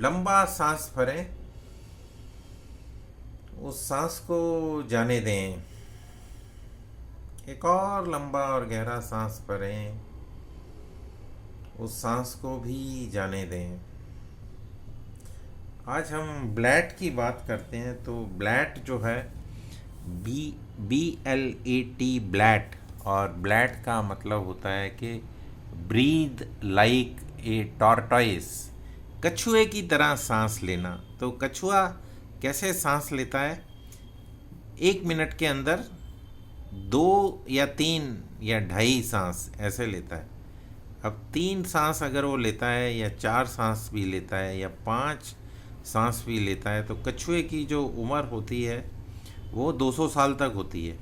लंबा सांस भरें, उस सांस को जाने दें। एक और लंबा और गहरा सांस भरें, उस सांस को भी जाने दें। आज हम ब्लैट की बात करते हैं। तो ब्लैट जो है, बी BLAT, ब्लैट। और ब्लैट का मतलब होता है कि ब्रीद लाइक ए टॉर्टॉइस, कछुए की तरह सांस लेना। तो कछुआ कैसे सांस लेता है? 1 मिनट के अंदर 2 या 3 या 2.5 सांस ऐसे लेता है। अब 3 सांस अगर वो लेता है, या 4 सांस भी लेता है, या 5 सांस भी लेता है, तो कछुए की जो उम्र होती है वो 200 साल तक होती है।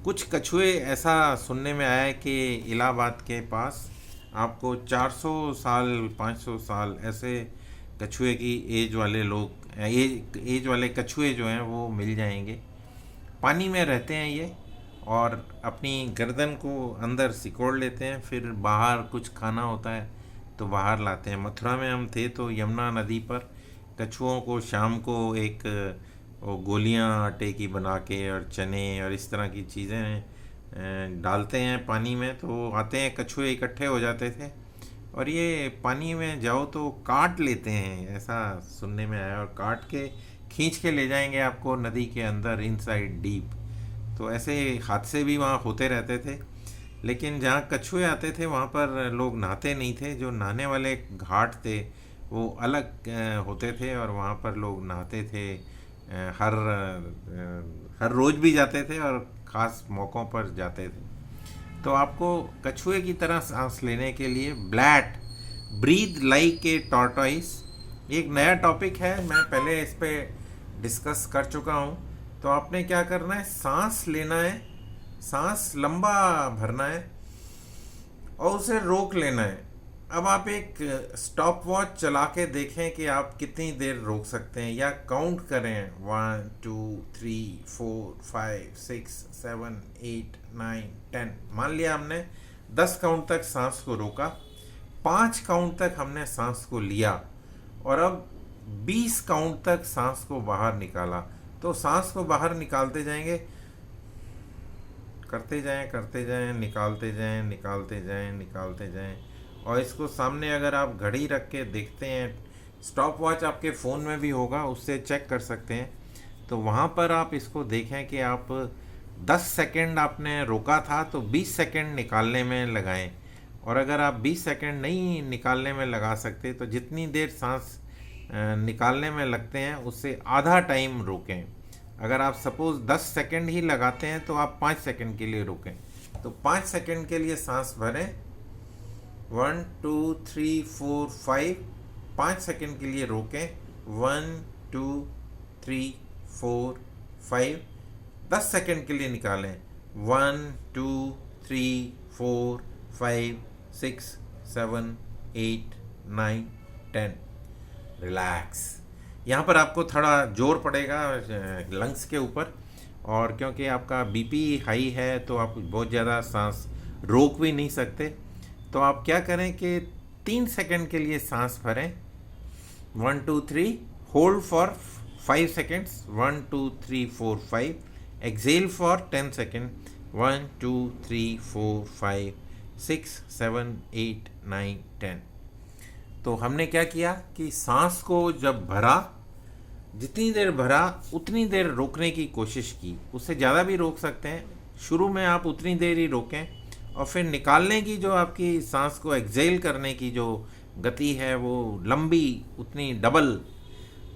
कुछ कछुए, ऐसा सुनने में आया है कि इलाहाबाद के पास आपको 400 साल 500 साल ऐसे कछुए की एज वाले लोग, एज वाले कछुए जो हैं वो मिल जाएंगे। पानी में रहते हैं ये, और अपनी गर्दन को अंदर सिकोड़ लेते हैं, फिर बाहर कुछ खाना होता है तो बाहर लाते हैं। मथुरा में हम थे तो यमुना नदी पर कछुओं को शाम को एक वो गोलियां आटे की बना के और चने और इस तरह की चीज़ें डालते हैं पानी में, तो आते हैं कछुए इकट्ठे हो जाते थे, और ये पानी में जाओ तो काट लेते हैं, ऐसा सुनने में आया। और काट के खींच के ले जाएंगे आपको नदी के अंदर, इनसाइड डीप। तो ऐसे हादसे भी वहाँ होते रहते थे। लेकिन जहाँ कछुए आते थे वहाँ पर लोग नहाते नहीं थे। जो नहाने वाले घाट थे वो अलग होते थे, और वहाँ पर लोग नहाते थे। हर रोज़ भी जाते थे और ख़ास मौक़ों पर जाते थे। तो आपको कछुए की तरह सांस लेने के लिए ब्लैट, ब्रीद लाइक ए टॉर्टॉइस, एक नया टॉपिक है। मैं पहले इस पे डिस्कस कर चुका हूँ। तो आपने क्या करना है, सांस लेना है, सांस लंबा भरना है और उसे रोक लेना है। अब आप एक स्टॉप वॉच चला के देखें कि आप कितनी देर रोक सकते हैं, या काउंट करें 1 2 3 4 5 6 7 8 9 10। मान लिया हमने 10 काउंट तक सांस को रोका, 5 काउंट तक हमने सांस को लिया, और अब 20 काउंट तक सांस को बाहर निकाला। तो सांस को बाहर निकालते जाएंगे, करते जाएं, निकालते जाएं, निकालते जाएं, निकालते जाएं। और इसको सामने अगर आप घड़ी रख के देखते हैं, स्टॉप वॉच आपके फ़ोन में भी होगा, उससे चेक कर सकते हैं। तो वहाँ पर आप इसको देखें कि आप 10 सेकंड आपने रोका था तो 20 सेकंड निकालने में लगाएं। और अगर आप 20 सेकंड नहीं निकालने में लगा सकते तो जितनी देर सांस निकालने में लगते हैं उससे आधा टाइम रोकें। अगर आप सपोज़ 10 सेकंड ही लगाते हैं तो आप 5 सेकंड के लिए रोकें। तो 5 सेकंड के लिए सांस भरें, 1 2 3 4 5, 5 सेकंड के लिए रोकें, 1 2 3 4 5, 10 सेकंड के लिए निकालें, 1 2 3 4 5 6 7 8 9 10। रिलैक्स। यहाँ पर आपको थोड़ा जोर पड़ेगा लंग्स के ऊपर, और क्योंकि आपका बीपी हाई है तो आप बहुत ज़्यादा सांस रोक भी नहीं सकते। तो आप क्या करें कि 3 सेकंड के लिए सांस भरें, 1 2 3, hold for 5 seconds, 1 2 3 4 5, exhale for 10 second, 1 2 3 4 5 6 7 8 9 10। तो हमने क्या किया कि सांस को जब भरा, जितनी देर भरा उतनी देर रोकने की कोशिश की। उससे ज़्यादा भी रोक सकते हैं, शुरू में आप उतनी देर ही रोकें, और फिर निकालने की जो आपकी सांस को एक्सेल करने की जो गति है वो लंबी, उतनी डबल।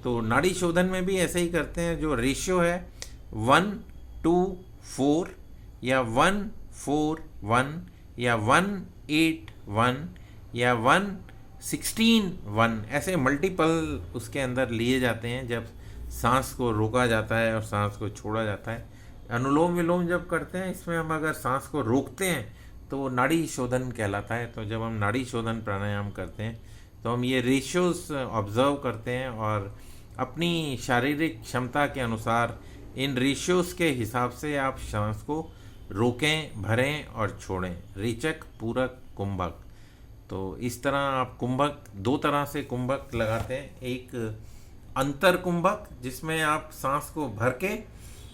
तो नाड़ी शोधन में भी ऐसे ही करते हैं। जो रेशियो है 1 2 4, या 1 4 1, या 1 8 1, या 1 16 1, ऐसे मल्टीपल उसके अंदर लिए जाते हैं जब सांस को रोका जाता है और सांस को छोड़ा जाता है। अनुलोम विलोम जब करते हैं, इसमें हम अगर सांस को रोकते हैं तो नाड़ी शोधन कहलाता है। तो जब हम नाड़ी शोधन प्राणायाम करते हैं तो हम ये रेशियोज ऑब्जर्व करते हैं, और अपनी शारीरिक क्षमता के अनुसार इन रेशियोज के हिसाब से आप सांस को रोकें, भरें और छोड़ें। रेचक, पूरक, कुंभक। तो इस तरह आप कुंभक, दो तरह से कुंभक लगाते हैं। एक अंतर कुंभक जिसमें आप सांस को भर के,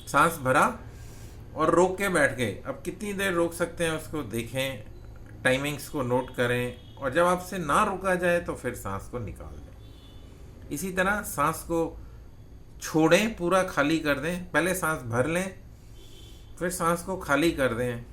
सांस भरा और रोक के बैठ गए। अब कितनी देर रोक सकते हैं उसको देखें, टाइमिंग्स को नोट करें, और जब आपसे ना रोका जाए तो फिर सांस को निकाल दें। इसी तरह सांस को छोड़ें, पूरा खाली कर दें। पहले सांस भर लें, फिर सांस को खाली कर दें,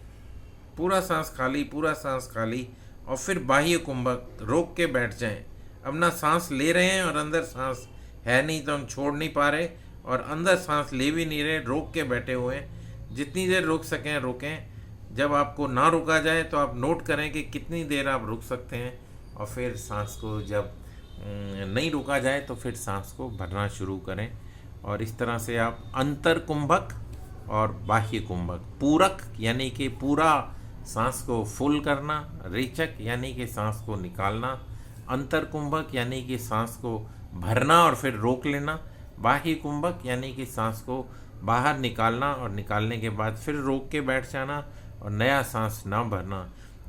पूरा सांस खाली, पूरा सांस खाली, और फिर बाह्य कुंभक रोक के बैठ जाएं। अब ना सांस ले रहे हैं और अंदर सांस है नहीं तो हम छोड़ नहीं पा रहे, और अंदर सांस ले भी नहीं रहे, रोक के बैठे हुए हैं। जितनी देर रोक सकें रोकें। जब आपको ना रोका जाए तो आप नोट करें कि कितनी देर आप रुक सकते हैं, और फिर सांस को जब नहीं रोका जाए तो फिर सांस को भरना शुरू करें। और इस तरह से आप अंतर कुंभक और बाह्य कुंभक, पूरक यानी कि पूरा सांस को फुल करना, रेचक यानी कि सांस को निकालना, अंतर कुंभक यानी कि सांस को भरना और फिर रोक लेना, बाह्य कुंभक यानी कि सांस को बाहर निकालना और निकालने के बाद फिर रोक के बैठ जाना और नया सांस ना भरना।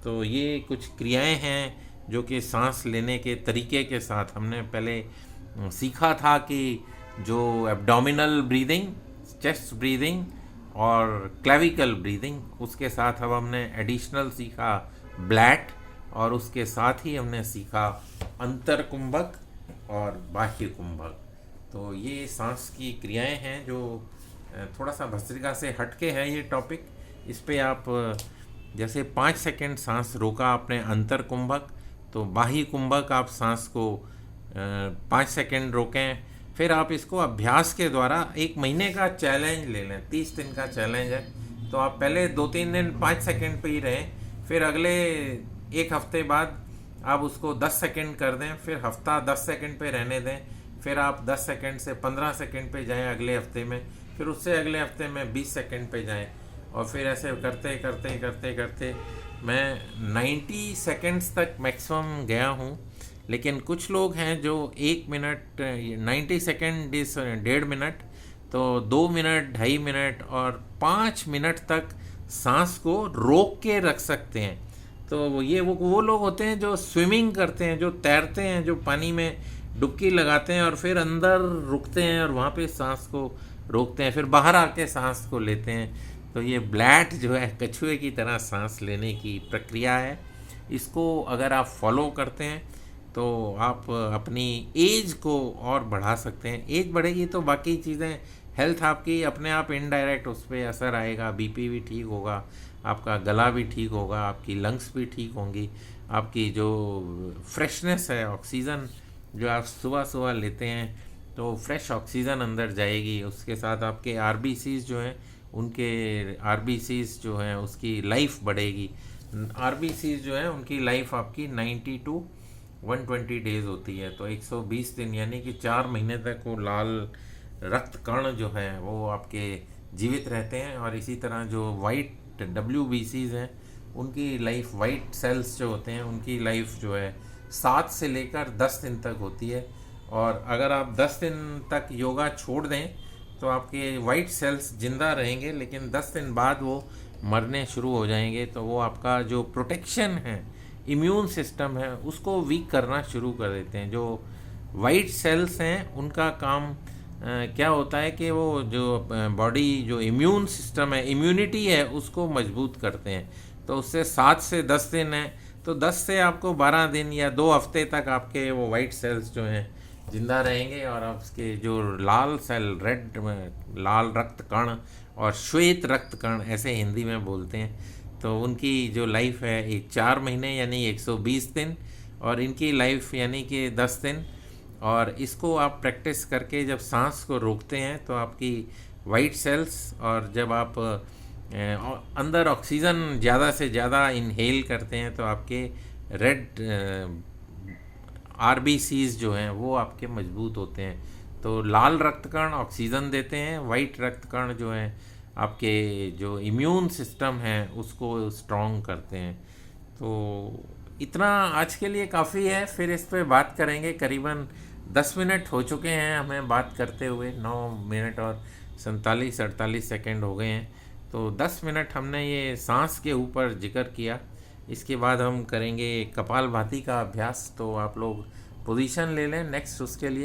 तो ये कुछ क्रियाएं हैं जो कि सांस लेने के तरीके के साथ हमने पहले सीखा था कि जो एब्डोमिनल ब्रीदिंग, चेस्ट ब्रीदिंग और क्लेविकल ब्रीदिंग, उसके साथ अब हमने एडिशनल सीखा ब्लैट, और उसके साथ ही हमने सीखा अंतर कुंभक और बाह्य कुंभक। तो ये सांस की क्रियाएं हैं जो थोड़ा सा भस्त्रिका से हटके है ये टॉपिक। इस पे आप जैसे 5 सेकंड सांस रोका आपने अंतर कुंभक, तो बाह्य कुंभक आप सांस को 5 सेकंड रोकें। फिर आप इसको अभ्यास के द्वारा 1 महीने का चैलेंज ले लें। 30 दिन का चैलेंज है, तो आप पहले 2-3 दिन 5 सेकंड पे ही रहें, फिर अगले 1 हफ्ते बाद आप उसको 10 सेकंड कर दें, फिर हफ्ता 10 सेकंड पे रहने दें, फिर आप 10 सेकंड से 15 सेकंड पे जाएं अगले हफ्ते में, फिर उससे अगले हफ्ते में 20 सेकंड पे जाएं, और फिर ऐसे करते करते करते करते मैं 90 सेकंड्स तक मैक्सिमम गया हूँ। लेकिन कुछ लोग हैं जो 1 मिनट, 90 सेकंड इस 1.5 मिनट, तो 2 मिनट, 2.5 मिनट और 5 मिनट तक सांस को रोक के रख सकते हैं। तो ये वो लोग होते हैं जो स्विमिंग करते हैं, जो तैरते हैं, जो पानी में डुबकी लगाते हैं और फिर अंदर रुकते हैं और वहाँ पे सांस को रोकते हैं, फिर बाहर आके सांस को लेते हैं। तो ये ब्लैट जो है कछुए की तरह सांस लेने की प्रक्रिया है। इसको अगर आप फॉलो करते हैं तो आप अपनी एज को और बढ़ा सकते हैं। एज बढ़ेगी तो बाकी चीज़ें, हेल्थ आपकी अपने आप इनडायरेक्ट उस पर असर आएगा। बीपी भी ठीक होगा, आपका गला भी ठीक होगा, आपकी लंग्स भी ठीक होंगी, आपकी जो फ्रेशनेस है, ऑक्सीजन जो आप सुबह सुबह लेते हैं तो फ्रेश ऑक्सीजन अंदर जाएगी। उसके साथ आपके आरबीसीज जो हैं, उनके आरबीसीज जो हैं उसकी लाइफ बढ़ेगी। आरबीसीज जो है उनकी लाइफ आपकी 90 to 120 डेज होती है, तो 120 दिन यानी कि 4 महीने तक वो लाल रक्त कण जो है वो आपके जीवित रहते हैं। और इसी तरह जो वाइट WBCs हैं उनकी लाइफ, वाइट सेल्स जो होते हैं उनकी लाइफ जो है 7 से लेकर 10 दिन तक होती है। और अगर आप 10 दिन तक योगा छोड़ दें तो आपके वाइट सेल्स जिंदा रहेंगे, लेकिन 10 दिन बाद वो मरने शुरू हो जाएंगे। तो वो आपका जो प्रोटेक्शन है, इम्यून सिस्टम है, उसको वीक करना शुरू कर देते हैं। जो वाइट सेल्स हैं उनका काम क्या होता है कि वो जो बॉडी जो इम्यून सिस्टम है, इम्यूनिटी है, उसको मजबूत करते हैं। तो उससे 7 से 10 दिन है, तो 10 से आपको 12 दिन या 2 हफ्ते तक आपके वो वाइट सेल्स जो हैं जिंदा रहेंगे। और आपके जो लाल सेल, रेड लाल रक्त कण और श्वेत रक्त कण ऐसे हिंदी में बोलते हैं, तो उनकी जो लाइफ है एक 4 महीने यानी 120 दिन, और इनकी लाइफ यानी कि 10 दिन। और इसको आप प्रैक्टिस करके जब सांस को रोकते हैं तो आपकी वाइट सेल्स, और जब आप अंदर ऑक्सीजन ज़्यादा से ज़्यादा इनहेल करते हैं तो आपके रेड आरबीसीज जो हैं वो आपके मजबूत होते हैं। तो लाल रक्त कण ऑक्सीजन देते हैं, वाइट रक्त कण जो हैं आपके जो इम्यून सिस्टम है उसको स्ट्रॉन्ग करते हैं। तो इतना आज के लिए काफ़ी है, फिर इस पे बात करेंगे। करीबन 10 मिनट हो चुके हैं हमें बात करते हुए, 9 मिनट और 47-48 सेकेंड हो गए हैं। तो 10 मिनट हमने ये सांस के ऊपर जिक्र किया इसके बाद हम करेंगे कपालभाति का अभ्यास। तो आप लोग पोजीशन ले लें नेक्स्ट उसके लिए।